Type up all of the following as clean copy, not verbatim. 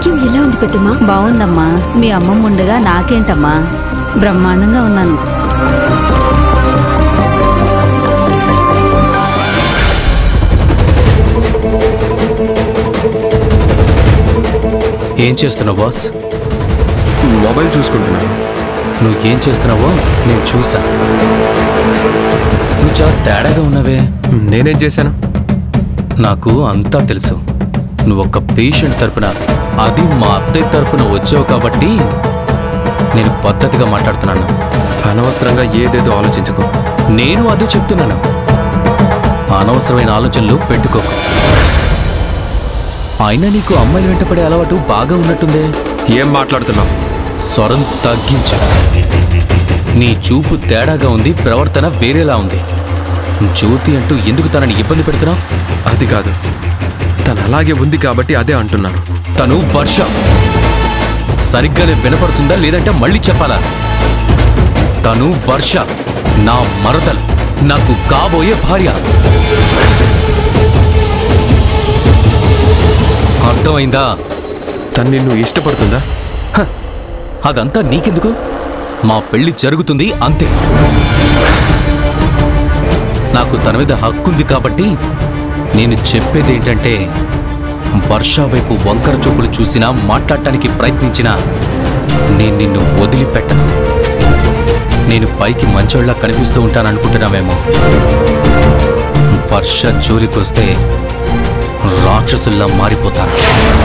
ఆరోగ్యం ఎలా ఉంది పెద్దమ్మా? బాగుందమ్మా. మీ అమ్మమ్మ ఉండగా నాకేంటమ్మా, బ్రహ్మాండంగా ఉన్నాను. ఏం చేస్తున్నావు బాస్? మొబైల్ చూసుకుంటున్నాను. నువ్వు ఏం చేస్తున్నావో నేను చూసా. నువ్వు చాలా తేడాగా ఉన్నావే. నేనేం చేశాను? నాకు అంతా తెలుసు. నువ్వు ఒక పేషెంట్ తరపున, అది మా అత్తయ్య తరపున వచ్చావు కాబట్టి నేను పద్ధతిగా మాట్లాడుతున్నాను. అనవసరంగా ఏదేదో ఆలోచించుకో. నేను అదే చెప్తున్నాను. అనవసరమైన ఆలోచనలు పెట్టుకోకు. అయినా నీకు అమ్మాయిలు వెంటపడే అలవాటు బాగా ఉన్నట్టుందే. ఏం మాట్లాడుతున్నావు? స్వరం తగ్గించు. నీ చూపు తేడాగా ఉంది, ప్రవర్తన వేరేలా ఉంది. జ్యోతి అంటూ ఎందుకు తనని ఇబ్బంది పెడుతున్నావు? అది కాదు, తను అలాగే ఉంది కాబట్టి అదే అంటున్నాను. తను వర్ష. సరిగ్గానే వినపడుతుందా లేదంటే మళ్ళీ చెప్పాలా? తను వర్ష, నా మరదలు, నాకు కాబోయే భార్య. అర్థమైందా? తను నిన్ను ఇష్టపడుతుందా? అదంతా నీకెందుకు? మా పెళ్లి జరుగుతుంది అంతే. నాకు తన మీద హక్కుంది కాబట్టి నేను చెప్పేది ఏంటంటే, వర్ష వైపు వంకర చూపులు చూసినా, మాట్లాడటానికి ప్రయత్నించినా నేను నిన్ను వదిలిపెట్టను. నేను పైకి మంచోళ్ళ కనిపిస్తూ ఉంటాననుకుంటున్నావేమో. వర్ష జోలికొస్తే రాక్షసుల్లా మారిపోతాను.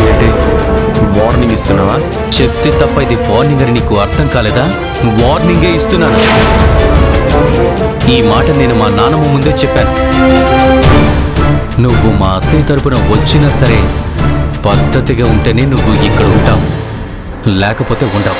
ఏంటి వార్నింగ్ ఇస్తున్నావా? చెప్తే తప్ప ఇది వార్నింగ్ అని నీకు అర్థం కాలేదా? వార్నింగే ఇస్తున్నాను. ఈ మాట నేను మా నాన్నమ్మ ముందే చెప్పాను. నువ్వు మా అత్తయ్య తరపున వచ్చినా సరే, పద్ధతిగా ఉంటేనే నువ్వు ఇక్కడ ఉంటావు, లేకపోతే ఉండవు.